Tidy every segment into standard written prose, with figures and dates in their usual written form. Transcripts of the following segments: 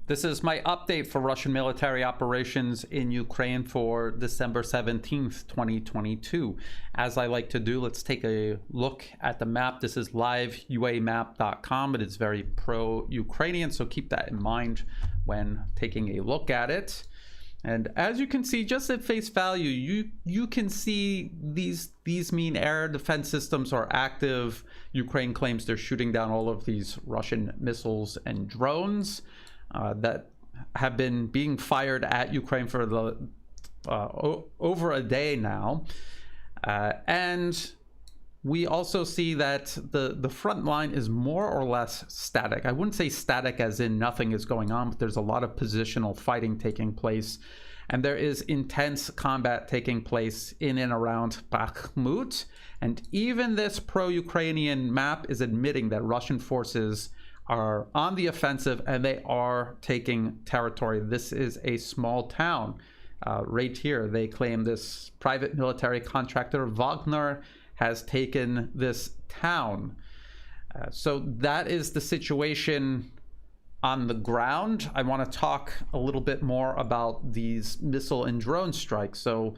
This is my update for Russian military operations in Ukraine for December 17th, 2022. As I like to do, let's take a look at the map. This is liveuamap.com. It is very pro-Ukrainian, so keep that in mind when taking a look at it. And as you can see, just at face value, you can see these mean air defense systems are active. Ukraine claims they're shooting down all of these Russian missiles and drones that have been being fired at Ukraine for over a day now. And we also see that the front line is more or less static. I wouldn't say static as in nothing is going on, but there's a lot of positional fighting taking place. And there is intense combat taking place in and around Bakhmut. And even this pro-Ukrainian map is admitting that Russian forces are on the offensive and they are taking territory. This is a small town right here. They claim this private military contractor Wagner has taken this town. So that is the situation on the ground. I want to talk a little bit more about these missile and drone strikes. So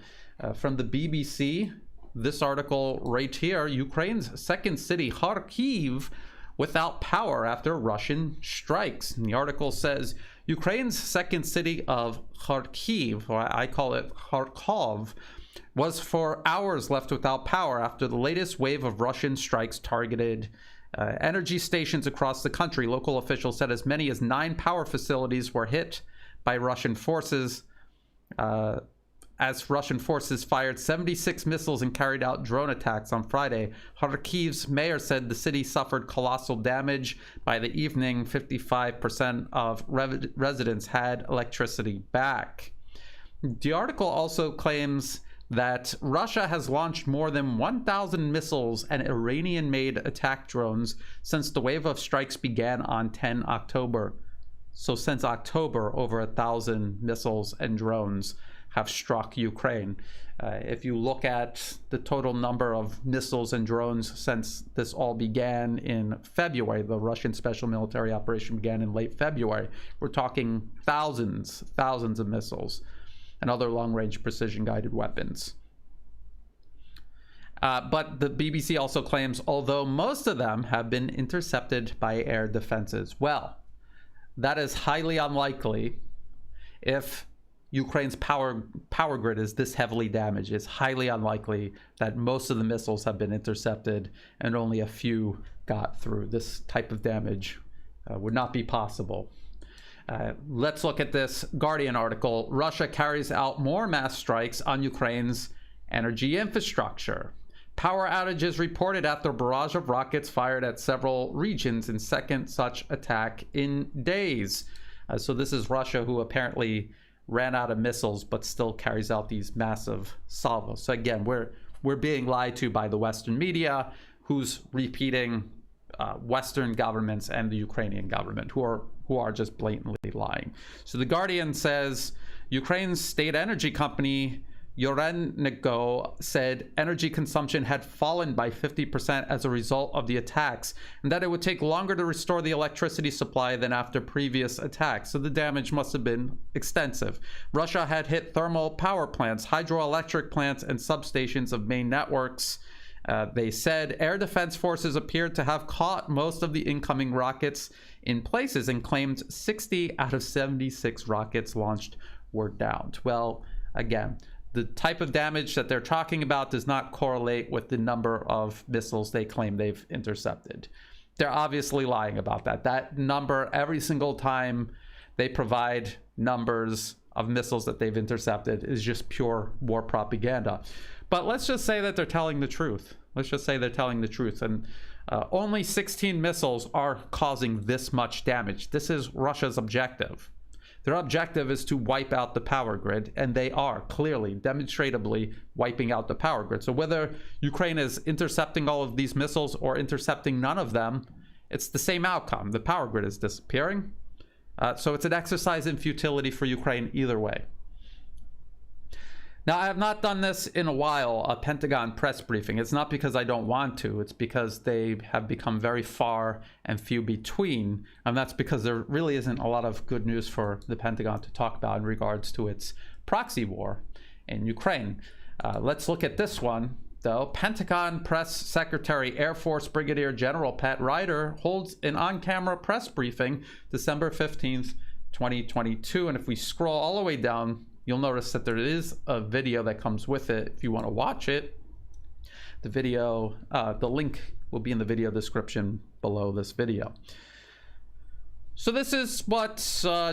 from the BBC, this article right here, Ukraine's second city, Kharkiv, without power after Russian strikes. And the article says, Ukraine's second city of Kharkiv, or I call it Kharkov, was for hours left without power after the latest wave of Russian strikes targeted energy stations across the country. Local officials said as many as 9 power facilities were hit by Russian forces as Russian forces fired 76 missiles and carried out drone attacks on Friday. Kharkiv's mayor said the city suffered colossal damage. By the evening, 55% of residents had electricity back. The article also claims that Russia has launched more than 1,000 missiles and Iranian-made attack drones since the wave of strikes began on 10 October. So since October, over 1,000 missiles and drones have struck Ukraine. If you look at the total number of missiles and drones since this all began in February, the Russian special military operation began in late February, we're talking thousands of missiles and other long-range precision-guided weapons. But the BBC also claims, although most of them have been intercepted by air defenses. Well, that is highly unlikely if Ukraine's power grid is this heavily damaged. It's highly unlikely that most of the missiles have been intercepted and only a few got through. This type of damage would not be possible. Let's look at this Guardian article. Russia carries out more mass strikes on Ukraine's energy infrastructure. Power outages reported after a barrage of rockets fired at several regions in second such attack in days. So this is Russia, who apparently ran out of missiles but still carries out these massive salvos. So again, we're being lied to by the Western media, who's repeating Western governments and the Ukrainian government, who are just blatantly lying. So the Guardian says Ukraine's state energy company Yorennego said energy consumption had fallen by 50% as a result of the attacks, and that it would take longer to restore the electricity supply than after previous attacks. So the damage must have been extensive. Russia had hit thermal power plants, hydroelectric plants, and substations of main networks. They said air defense forces appeared to have caught most of the incoming rockets in places and claimed 60 out of 76 rockets launched were downed. Well, again, the type of damage that they're talking about does not correlate with the number of missiles they claim they've intercepted. They're obviously lying about that. That number, every single time they provide numbers of missiles that they've intercepted, is just pure war propaganda. But let's just say that they're telling the truth. Let's just say they're telling the truth. And only 16 missiles are causing this much damage. This is Russia's objective. Their objective is to wipe out the power grid, and they are clearly, demonstrably wiping out the power grid. So whether Ukraine is intercepting all of these missiles or intercepting none of them, it's the same outcome. The power grid is disappearing. So it's an exercise in futility for Ukraine either way. Now, I have not done this in a while, a Pentagon press briefing. It's not because I don't want to. It's because they have become very far and few between. And that's because there really isn't a lot of good news for the Pentagon to talk about in regards to its proxy war in Ukraine. Let's look at this one, though. Pentagon Press Secretary Air Force Brigadier General Pat Ryder holds an on-camera press briefing December 15th, 2022. And if we scroll all the way down, you'll notice that there is a video that comes with it if you want to watch it. The video, the link will be in the video description below this video. So this is what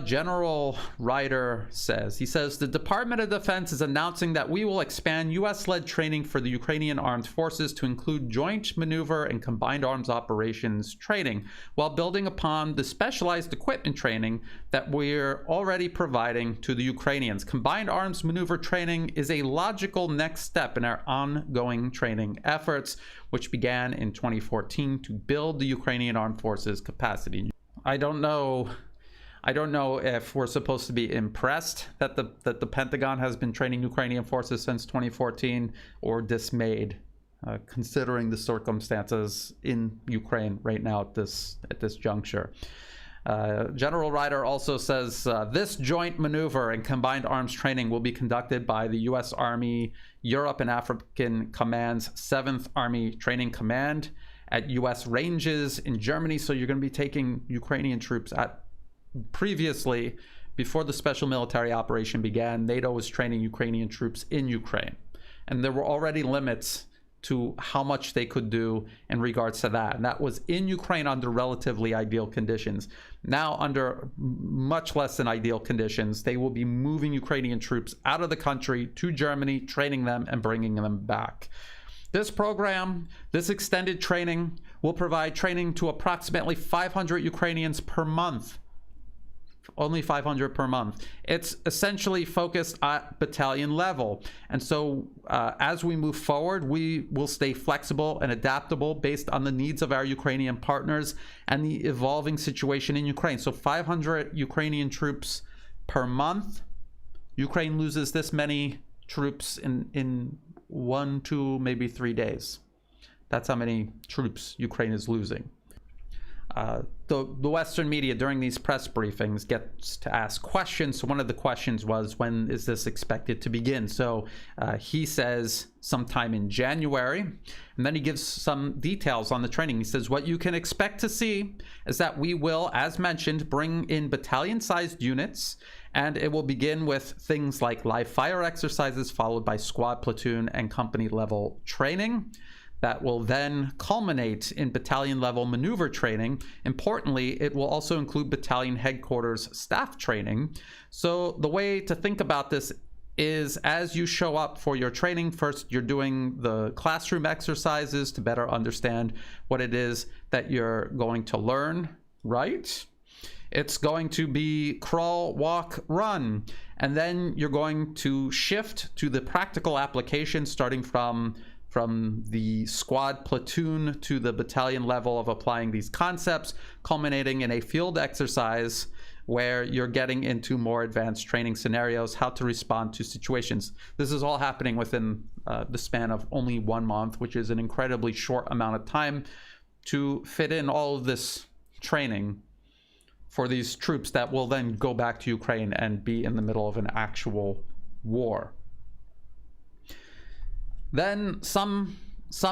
General Ryder says. He says, the Department of Defense is announcing that we will expand U.S.-led training for the Ukrainian armed forces to include joint maneuver and combined arms operations training, while building upon the specialized equipment training that we're already providing to the Ukrainians. Combined arms maneuver training is a logical next step in our ongoing training efforts, which began in 2014 to build the Ukrainian armed forces capacity. I don't know if we're supposed to be impressed that the Pentagon has been training Ukrainian forces since 2014, or dismayed, considering the circumstances in Ukraine right now at this juncture. General Ryder also says this joint maneuver and combined arms training will be conducted by the U.S. Army Europe and African Command's 7th Army Training Command at U.S. ranges in Germany. So you're going to be taking Ukrainian troops previously, before the special military operation began, NATO was training Ukrainian troops in Ukraine. And there were already limits to how much they could do in regards to that. And that was in Ukraine under relatively ideal conditions. Now, under much less than ideal conditions, they will be moving Ukrainian troops out of the country to Germany, training them and bringing them back. This program, this extended training, will provide training to approximately 500 Ukrainians per month. Only 500 per month. It's essentially focused at battalion level. And so as we move forward, we will stay flexible and adaptable based on the needs of our Ukrainian partners and the evolving situation in Ukraine. So 500 Ukrainian troops per month. Ukraine loses this many troops in 1, 2, maybe 3 days. That's how many troops Ukraine is losing. The Western media during these press briefings gets to ask questions. So one of the questions was, when is this expected to begin? So he says sometime in January, and then he gives some details on the training. He says, what you can expect to see is that we will, as mentioned, bring in battalion-sized units, and it will begin with things like live fire exercises, followed by squad, platoon, and company level training. That will then culminate in battalion level maneuver training. Importantly, it will also include battalion headquarters staff training. So the way to think about this is, as you show up for your training, first you're doing the classroom exercises to better understand what it is that you're going to learn, right? It's going to be crawl, walk, run. And then you're going to shift to the practical application, starting from the squad, platoon to the battalion level of applying these concepts, culminating in a field exercise where you're getting into more advanced training scenarios, how to respond to situations. This is all happening within the span of only 1 month, which is an incredibly short amount of time to fit in all of this training for these troops that will then go back to Ukraine and be in the middle of an actual war. Then some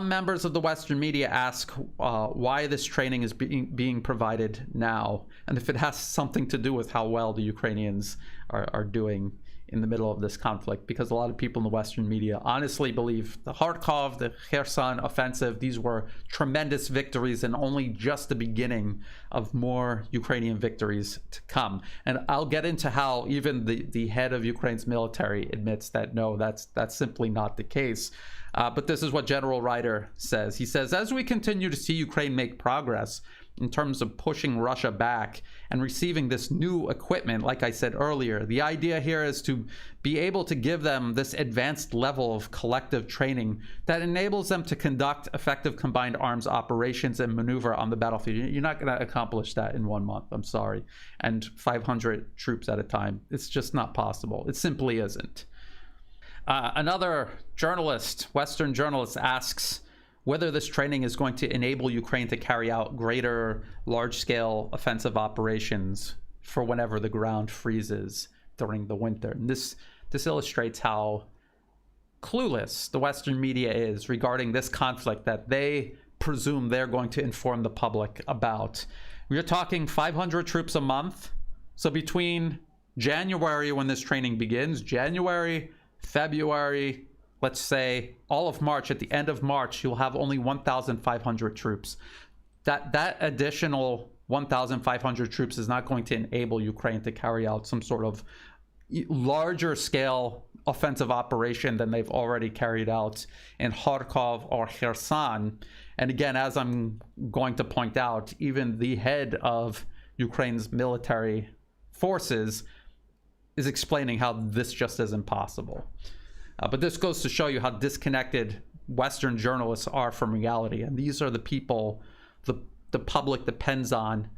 members of the Western media ask why this training is being provided now, and if it has something to do with how well the Ukrainians are doing in the middle of this conflict, because a lot of people in the Western media honestly believe the Kharkov, the Kherson offensive, these were tremendous victories and only just the beginning of more Ukrainian victories to come. And I'll get into how even the head of Ukraine's military admits that no, that's simply not the case. But this is what General Ryder says. He says, as we continue to see Ukraine make progress in terms of pushing Russia back and receiving this new equipment, like I said earlier, the idea here is to be able to give them this advanced level of collective training that enables them to conduct effective combined arms operations and maneuver on the battlefield. You're not going to accomplish that in 1 month, I'm sorry, and 500 troops at a time. It's just not possible. It simply isn't. Another journalist, Western journalist, asks whether this training is going to enable Ukraine to carry out greater large-scale offensive operations for whenever the ground freezes during the winter. And this illustrates how clueless the Western media is regarding this conflict that they presume they're going to inform the public about. We're talking 500 troops a month. So between January, when this training begins, January, February, let's say all of March, at the end of March, you'll have only 1,500 troops. That additional 1,500 troops is not going to enable Ukraine to carry out some sort of larger scale offensive operation than they've already carried out in Kharkov or Kherson. And again, as I'm going to point out, even the head of Ukraine's military forces is explaining how this just isn't possible. But this goes to show you how disconnected Western journalists are from reality. And these are the people the public depends on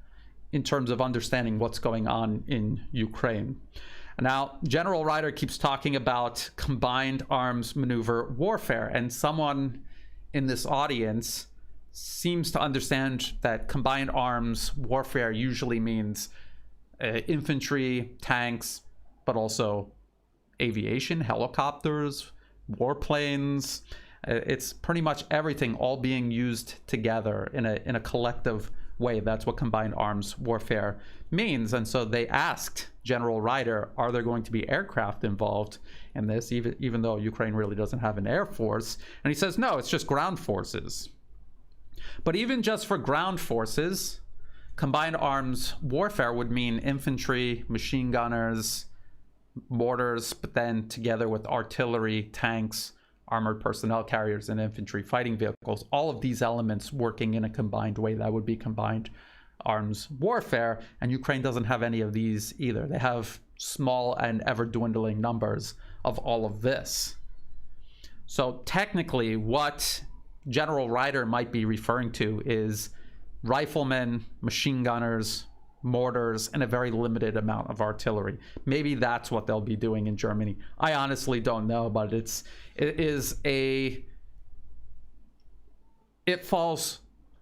in terms of understanding what's going on in Ukraine. Now, General Ryder keeps talking about combined arms maneuver warfare, and someone in this audience seems to understand that combined arms warfare usually means infantry, tanks, but also aviation, helicopters, warplanes. It's pretty much everything all being used together in a collective way. That's what combined arms warfare means. And so they asked General Ryder, are there going to be aircraft involved in this, even though Ukraine really doesn't have an air force? And he says, no, it's just ground forces. But even just for ground forces, combined arms warfare would mean infantry, machine gunners, mortars, but then together with artillery, tanks, armored personnel carriers, and infantry fighting vehicles, all of these elements working in a combined way. That would be combined arms warfare, and Ukraine doesn't have any of these either. They have small and ever dwindling numbers of all of this. So technically what General Ryder might be referring to is riflemen, machine gunners, mortars, and a very limited amount of artillery. Maybe that's what they'll be doing in Germany. I honestly don't know, but it falls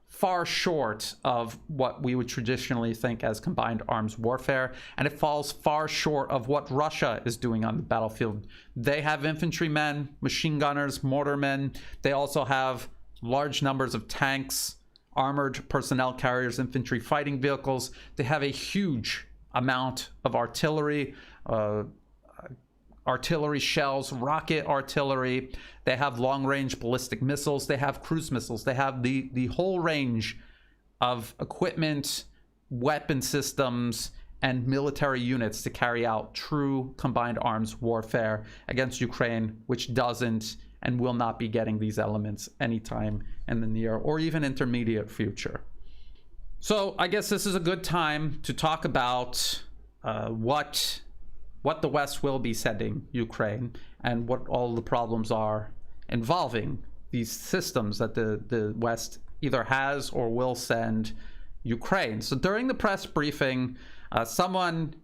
far short of what we would traditionally think as combined arms warfare, and it falls far short of what Russia is doing on the battlefield. They have infantrymen, machine gunners, mortarmen. They also have large numbers of tanks, armored personnel carriers, infantry fighting vehicles. They have a huge amount of artillery, artillery shells, rocket artillery. They have long-range ballistic missiles. They have cruise missiles. They have the whole range of equipment, weapon systems, and military units to carry out true combined arms warfare against Ukraine, which doesn't and will not be getting these elements anytime in the near or even intermediate future. So I guess this is a good time to talk about what the West will be sending Ukraine and what all the problems are involving these systems that the West either has or will send Ukraine. So during the press briefing, someone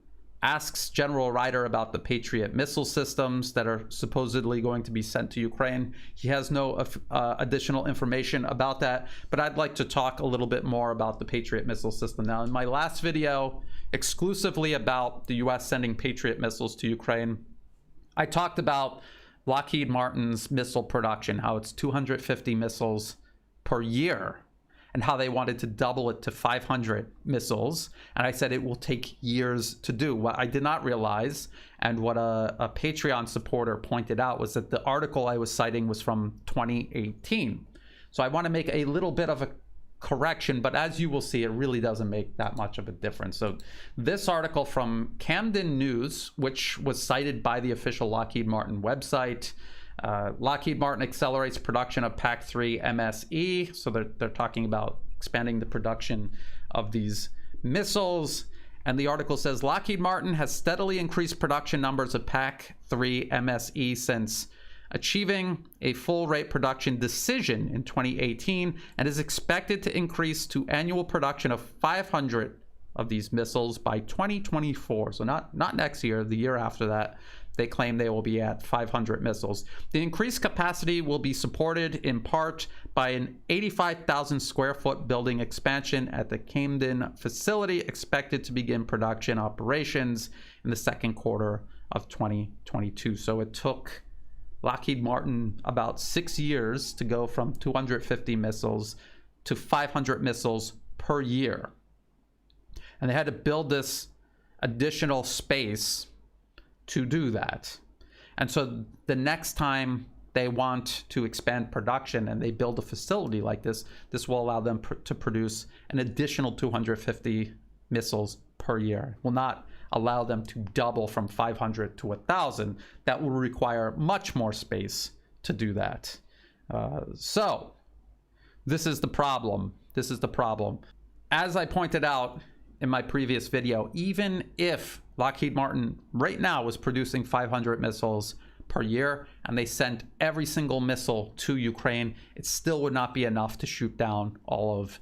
asks General Ryder about the Patriot missile systems that are supposedly going to be sent to Ukraine. He has no additional information about that, but I'd like to talk a little bit more about the Patriot missile system. Now, in my last video, exclusively about the US sending Patriot missiles to Ukraine, I talked about Lockheed Martin's missile production, how it's 250 missiles per year, and how they wanted to double it to 500 missiles. And I said it will take years to do. What I did not realize, and what a Patreon supporter pointed out, was that the article I was citing was from 2018. So I want to make a little bit of a correction, but as you will see, it really doesn't make that much of a difference. So this article from Camden News, which was cited by the official Lockheed Martin website, Lockheed Martin accelerates production of PAC-3 MSE. So they're talking about expanding the production of these missiles. And the article says, Lockheed Martin has steadily increased production numbers of PAC-3 MSE since achieving a full rate production decision in 2018, and is expected to increase to annual production of 500 of these missiles by 2024. So not next year, the year after that, they claim they will be at 500 missiles. The increased capacity will be supported in part by an 85,000 square foot building expansion at the Camden facility, expected to begin production operations in the second quarter of 2022. So it took Lockheed Martin about 6 years to go from 250 missiles to 500 missiles per year. And they had to build this additional space to do that. And so the next time they want to expand production and they build a facility like this, this will allow them to produce an additional 250 missiles per year. It will not allow them to double from 500 to 1,000. That will require much more space to do that. So this is the problem. This is the problem. As I pointed out in my previous video, even if Lockheed Martin right now was producing 500 missiles per year and they sent every single missile to Ukraine, it still would not be enough to shoot down all of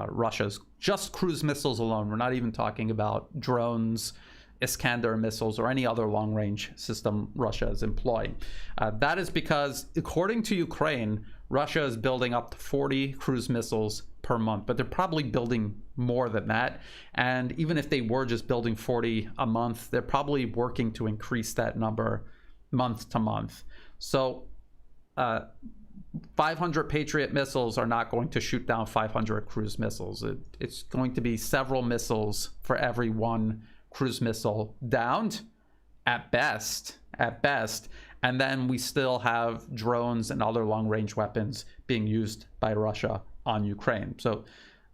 Russia's just cruise missiles alone. We're not even talking about drones, Iskander missiles, or any other long-range system Russia is employing. That is because, according to Ukraine, Russia is building up to 40 cruise missiles per month, but they're probably building more than that. And even if they were just building 40 a month, they're probably working to increase that number month to month. So 500 Patriot missiles are not going to shoot down 500 cruise missiles. It's going to be several missiles for every one cruise missile downed at best. And then we still have drones and other long-range weapons being used by Russia on Ukraine. So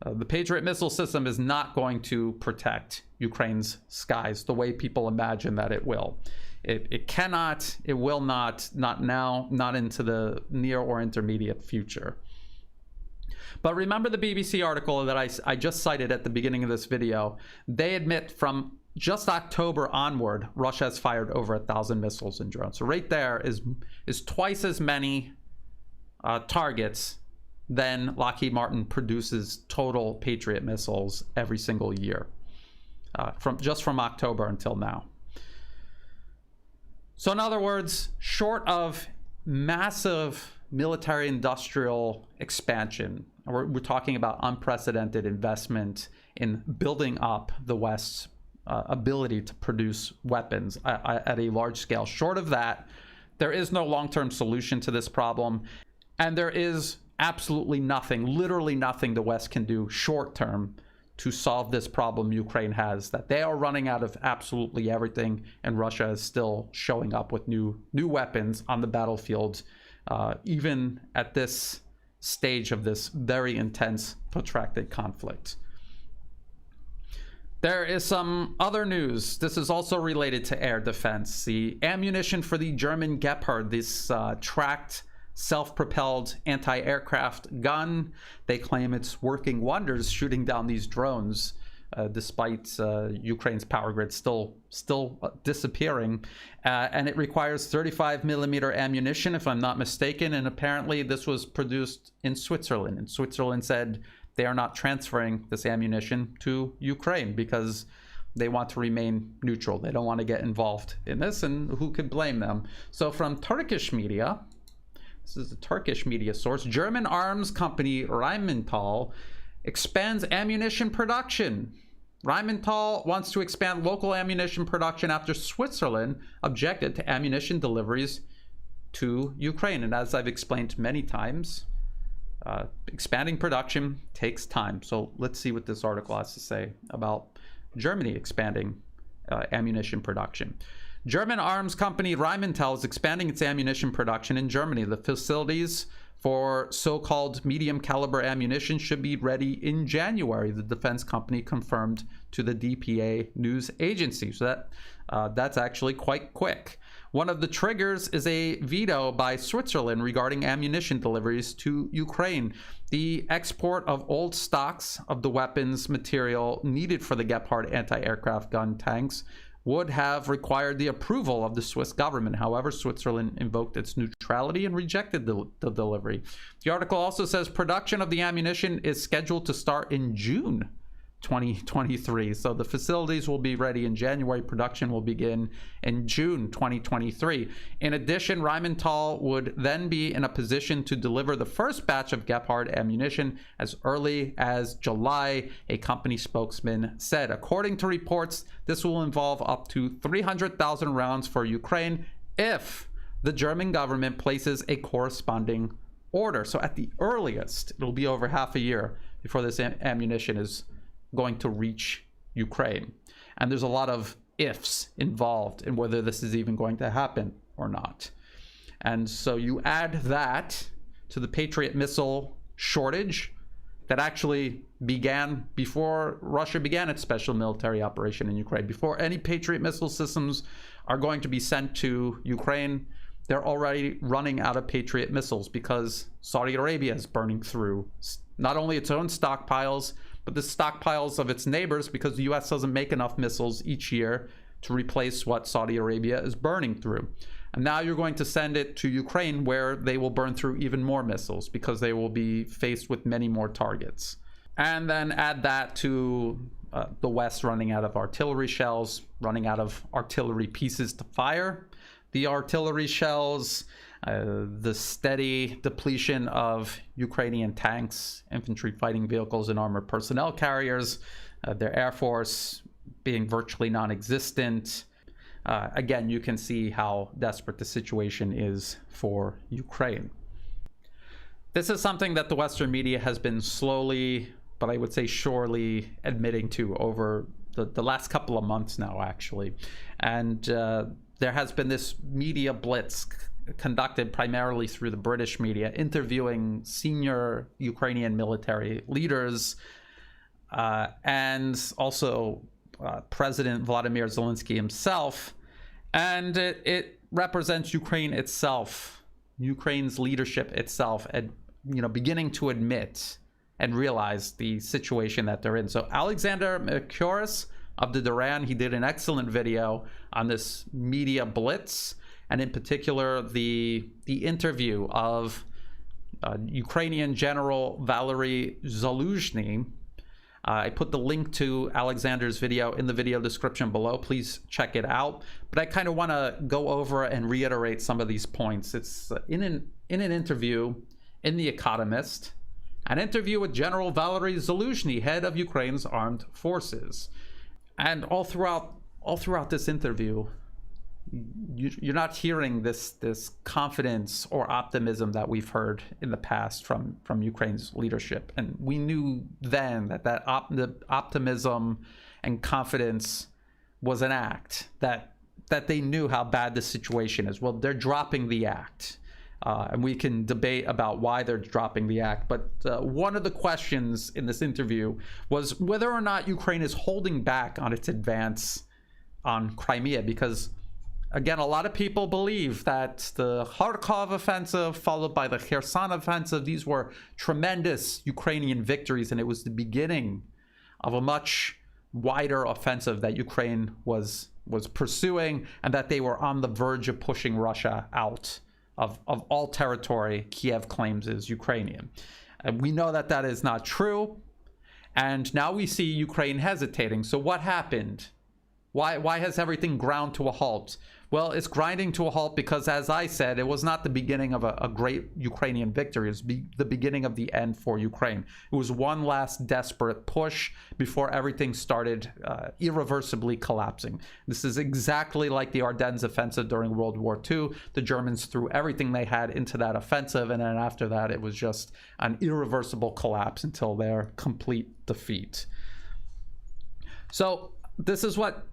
the Patriot missile system is not going to protect Ukraine's skies the way people imagine that it will. It cannot, it will not now, not into the near or intermediate future. But remember the BBC article that I just cited at the beginning of this video. They admit from just October onward, Russia has fired over 1,000 missiles and drones. So right there is twice as many targets than Lockheed Martin produces total Patriot missiles every single year, from October until now. So in other words, short of massive military industrial expansion, we're talking about unprecedented investment in building up the West's ability to produce weapons at a large scale. Short of that, there is no long-term solution to this problem, and there is absolutely nothing, literally nothing the West can do short-term to solve this problem Ukraine has, that they are running out of absolutely everything, and Russia is still showing up with new weapons on the battlefield, even at this stage of this very intense, protracted conflict. There is some other news. This is also related to air defense. The ammunition for the German Gepard, this tracked, self-propelled anti-aircraft gun, they claim it's working wonders shooting down these drones, despite Ukraine's power grid still disappearing. And it requires 35mm ammunition, if I'm not mistaken. And apparently this was produced in Switzerland. And Switzerland said they are not transferring this ammunition to Ukraine because they want to remain neutral. They don't want to get involved in this, and who could blame them? So from Turkish media, this is a Turkish media source, German arms company Rheinmetall expands ammunition production. Rheinmetall wants to expand local ammunition production after Switzerland objected to ammunition deliveries to Ukraine. And as I've explained many times, expanding production takes time. So let's see what this article has to say about Germany expanding ammunition production. German arms company Rheinmetall is expanding its ammunition production in Germany. The facilities for so-called medium caliber ammunition should be ready in January, the defense company confirmed to the DPA news agency. So that's actually quite quick. One of the triggers is a veto by Switzerland regarding ammunition deliveries to Ukraine. The export of old stocks of the weapons material needed for the Gepard anti-aircraft gun tanks would have required the approval of the Swiss government. However, Switzerland invoked its neutrality and rejected the delivery. The article also says production of the ammunition is scheduled to start in June 2023. So the facilities will be ready in January. Production will begin in June 2023. In addition, Rheinmetall would then be in a position to deliver the first batch of Gepard ammunition as early as July, a company spokesman said. According to reports, this will involve up to 300,000 rounds for Ukraine if the German government places a corresponding order. So at the earliest, it'll be over half a year before this ammunition is going to reach Ukraine. And there's a lot of ifs involved in whether this is even going to happen or not. And so you add that to the Patriot missile shortage that actually began before Russia began its special military operation in Ukraine. Before any Patriot missile systems are going to be sent to Ukraine, they're already running out of Patriot missiles because Saudi Arabia is burning through not only its own stockpiles, but the stockpiles of its neighbors, because the US doesn't make enough missiles each year to replace what Saudi Arabia is burning through. And now you're going to send it to Ukraine, where they will burn through even more missiles because they will be faced with many more targets. And then add that to the West running out of artillery shells, running out of artillery pieces to fire the artillery shells, the steady depletion of Ukrainian tanks, infantry fighting vehicles, and armored personnel carriers, their air force being virtually non-existent. Again, you can see how desperate the situation is for Ukraine. This is something that the Western media has been slowly, but I would say surely, admitting to over the last couple of months now, actually. And there has been this media blitz conducted primarily through the British media, interviewing senior Ukrainian military leaders and also President Vladimir Zelensky himself. And it represents Ukraine itself, Ukraine's leadership itself, and beginning to admit and realize the situation that they're in. So Alexander Mercouris of the Duran, he did an excellent video on this media blitz, and in particular the interview of Ukrainian General Valery Zaluzhny. I put the link to Alexander's video in the video description below. Please check it out. But I kind of want to go over and reiterate some of these points. It's in an interview in The Economist, an interview with General Valery Zaluzhny, head of Ukraine's armed forces. And all throughout this interview, you're not hearing this confidence or optimism that we've heard in the past from Ukraine's leadership. And we knew then that the optimism and confidence was an act, that they knew how bad the situation is. Well, they're dropping the act. And we can debate about why they're dropping the act. But one of the questions in this interview was whether or not Ukraine is holding back on its advance on Crimea, because again, a lot of people believe that the Kharkov offensive followed by the Kherson offensive, these were tremendous Ukrainian victories, and it was the beginning of a much wider offensive that Ukraine was pursuing, and that they were on the verge of pushing Russia out of all territory Kiev claims is Ukrainian. And we know that that is not true, and now we see Ukraine hesitating. So what happened? Why has everything ground to a halt? Well, it's grinding to a halt because, as I said, it was not the beginning of a great Ukrainian victory. It was the beginning of the end for Ukraine. It was one last desperate push before everything started irreversibly collapsing. This is exactly like the Ardennes offensive during World War II. The Germans threw everything they had into that offensive, and then after that, it was just an irreversible collapse until their complete defeat. So this is what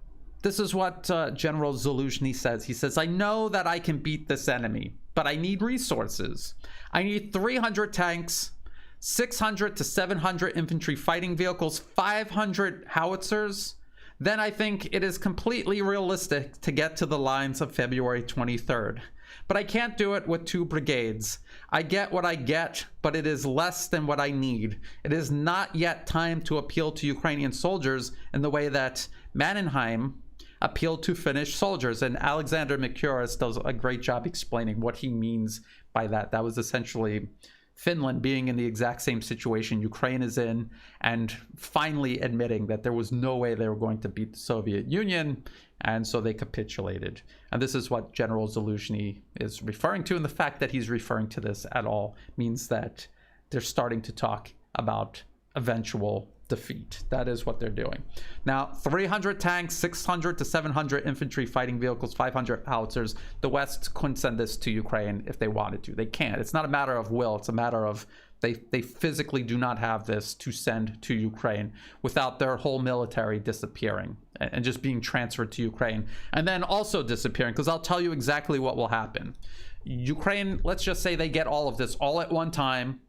General Zaluzhny says. He says, I know that I can beat this enemy, but I need resources. I need 300 tanks, 600 to 700 infantry fighting vehicles, 500 howitzers. Then I think it is completely realistic to get to the lines of February 23rd. But I can't do it with 2 brigades. I get what I get, but it is less than what I need. It is not yet time to appeal to Ukrainian soldiers in the way that Mannerheim appealed to Finnish soldiers. And Alexander Mercouris does a great job explaining what he means by that. That was essentially Finland being in the exact same situation Ukraine is in, and finally admitting that there was no way they were going to beat the Soviet Union, and so they capitulated. And this is what General Zaluzhny is referring to, and the fact that he's referring to this at all means that they're starting to talk about eventual defeat. That is what they're doing. Now, 300 tanks, 600 to 700 infantry fighting vehicles, 500 howitzers. The West couldn't send this to Ukraine if they wanted to. They can't. It's not a matter of will. It's a matter of they physically do not have this to send to Ukraine without their whole military disappearing and just being transferred to Ukraine, and then also disappearing, because I'll tell you exactly what will happen. Ukraine, let's just say they get all of this all at one time,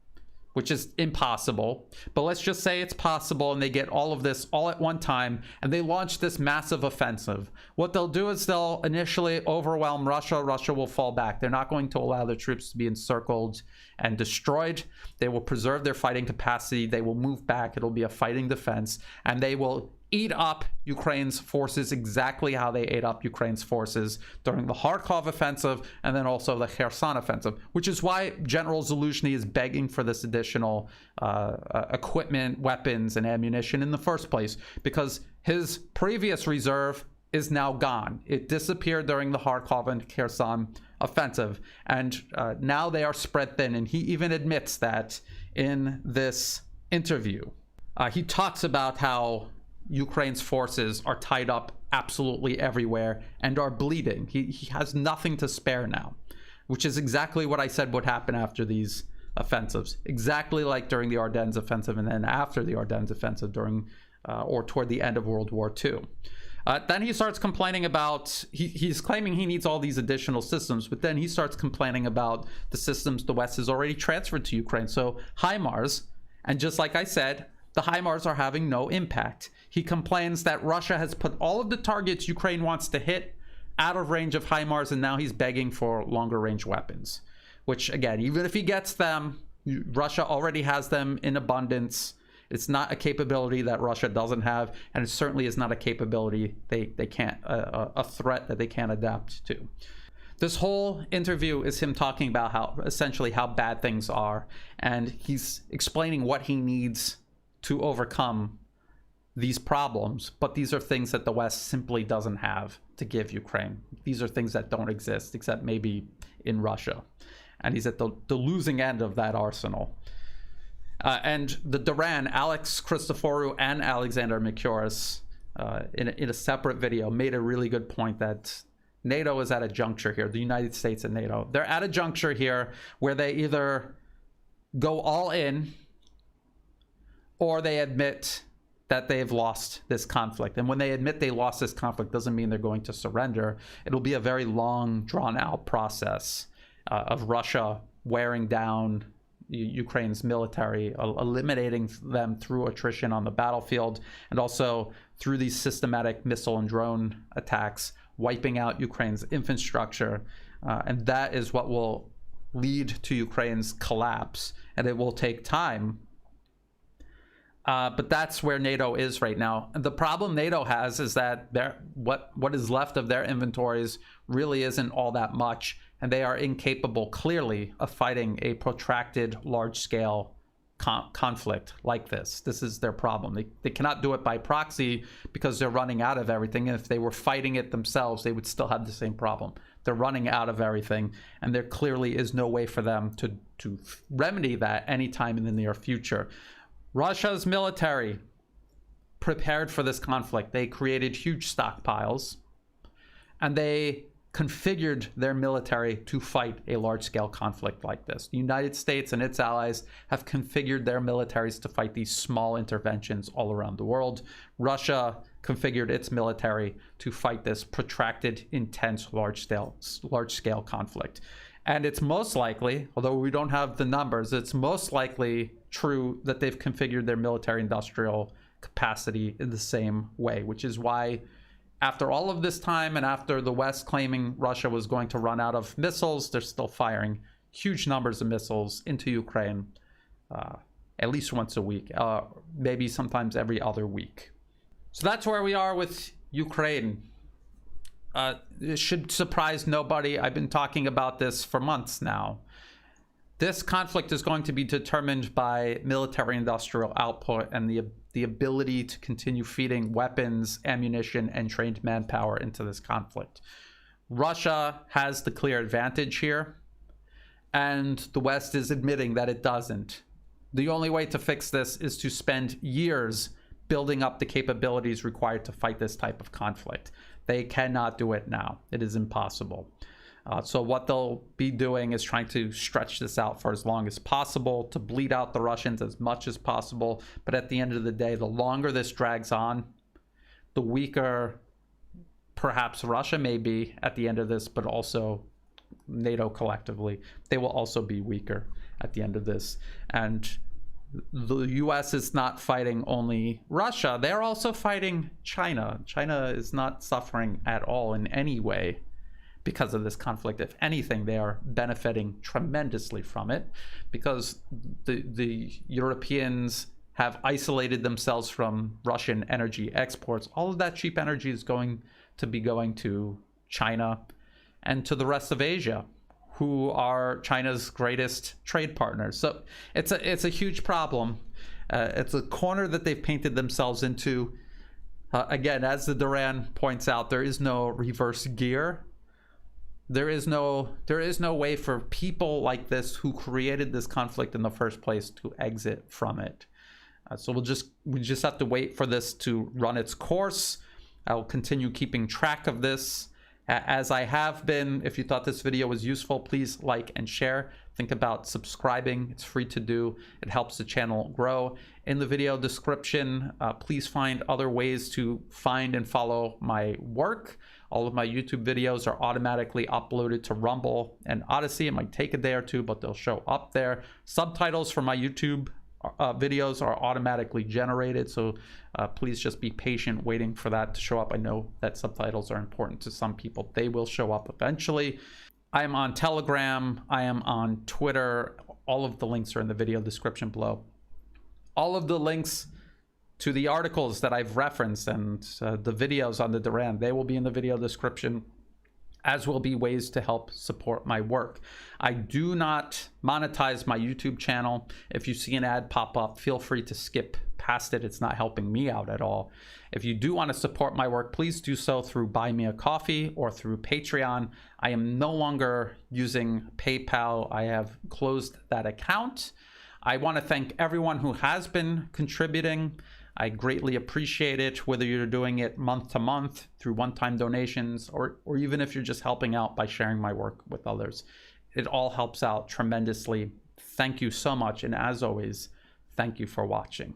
which is impossible, but let's just say it's possible, and they get all of this all at one time, and they launch this massive offensive. What they'll do is they'll initially overwhelm Russia. Russia will fall back. They're not going to allow their troops to be encircled and destroyed. They will preserve their fighting capacity. They will move back. It'll be a fighting defense, and they will eat up Ukraine's forces exactly how they ate up Ukraine's forces during the Kharkov offensive and then also the Kherson offensive, which is why General Zaluzhny is begging for this additional equipment, weapons, and ammunition in the first place, because his previous reserve is now gone. It disappeared during the Kharkov and Kherson offensive, and now they are spread thin, and he even admits that in this interview. He talks about how Ukraine's forces are tied up absolutely everywhere and are bleeding. He has nothing to spare now, which is exactly what I said would happen after these offensives. Exactly like during the Ardennes offensive and then after the Ardennes offensive during or toward the end of World War II. Then he starts complaining about, he's claiming he needs all these additional systems, but then he starts complaining about the systems the West has already transferred to Ukraine. So HIMARS, and just like I said, the HIMARS are having no impact. He complains that Russia has put all of the targets Ukraine wants to hit out of range of HIMARS, and now he's begging for longer range weapons, which again, even if he gets them, Russia already has them in abundance. It's not a capability that Russia doesn't have, and it certainly is not a capability they can't, a threat that they can't adapt to. This whole interview is him talking about how essentially how bad things are, and he's explaining what he needs to overcome these problems, but these are things that the West simply doesn't have to give Ukraine. These are things that don't exist except maybe in Russia, and he's at the losing end of that arsenal. And the Duran, Alex Christoforou and Alexander Mikouras, in a separate video, made a really good point that NATO is at a juncture here, the United States and NATO. They're at a juncture here where they either go all in or they admit that they've lost this conflict. And when they admit they lost this conflict, doesn't mean they're going to surrender. It'll be a very long, drawn-out process of Russia wearing down Ukraine's military, eliminating them through attrition on the battlefield, and also through these systematic missile and drone attacks, wiping out Ukraine's infrastructure. And that is what will lead to Ukraine's collapse. And it will take time. But that's where NATO is right now. And the problem NATO has is that what is left of their inventories really isn't all that much, and they are incapable, clearly, of fighting a protracted, large-scale conflict like this. This is their problem. They cannot do it by proxy because they're running out of everything. And if they were fighting it themselves, they would still have the same problem. They're running out of everything, and there clearly is no way for them to remedy that anytime in the near future. Russia's military prepared for this conflict. They created huge stockpiles, and they configured their military to fight a large-scale conflict like this. The United States and its allies have configured their militaries to fight these small interventions all around the world. Russia configured its military to fight this protracted, intense, large-scale conflict. And it's most likely, although we don't have the numbers, it's most likely true that they've configured their military industrial capacity in the same way, which is why after all of this time and after the West claiming Russia was going to run out of missiles, they're still firing huge numbers of missiles into Ukraine at least once a week, maybe sometimes every other week. So that's where we are with Ukraine. It should surprise nobody. I've been talking about this for months now. This conflict is going to be determined by military industrial output and the ability to continue feeding weapons, ammunition, and trained manpower into this conflict. Russia has the clear advantage here, and the West is admitting that it doesn't. The only way to fix this is to spend years building up the capabilities required to fight this type of conflict. They cannot do it now. It is impossible. So what they'll be doing is trying to stretch this out for as long as possible, to bleed out the Russians as much as possible. But at the end of the day, the longer this drags on, the weaker perhaps Russia may be at the end of this, but also NATO collectively. They will also be weaker at the end of this. And the US is not fighting only Russia, they're also fighting China. China is not suffering at all in any way because of this conflict. If anything, they are benefiting tremendously from it, because the Europeans have isolated themselves from Russian energy exports. All of that cheap energy is going to be going to China and to the rest of Asia, who are China's greatest trade partners. So it's a huge problem. It's a corner that they've painted themselves into. Again, as the Duran points out, there is no reverse gear. There is no way for people like this who created this conflict in the first place to exit from it. So we just have to wait for this to run its course. I'll continue keeping track of this as I have been. If you thought this video was useful, please like and share. Think about subscribing. It's free to do. It helps the channel grow. In the video description, please find other ways to find and follow my work. All of my YouTube videos are automatically uploaded to Rumble and Odyssey. It might take a day or two, but they'll show up there. Subtitles for my YouTube videos are automatically generated, so please just be patient waiting for that to show up. I know that subtitles are important to some people. They will show up eventually. I am on Telegram. I am on Twitter. All of the links are in the video description below. All of the links to the articles that I've referenced and the videos on the Duran, they will be in the video description, as will be ways to help support my work. I do not monetize my YouTube channel. If you see an ad pop up, feel free to skip past it. It's not helping me out at all. If you do want to support my work, please do so through Buy Me a Coffee or through Patreon. I am no longer using PayPal. I have closed that account. I want to thank everyone who has been contributing. I greatly appreciate it, whether you're doing it month to month through one-time donations, or even if you're just helping out by sharing my work with others. It all helps out tremendously. Thank you so much. And as always, thank you for watching.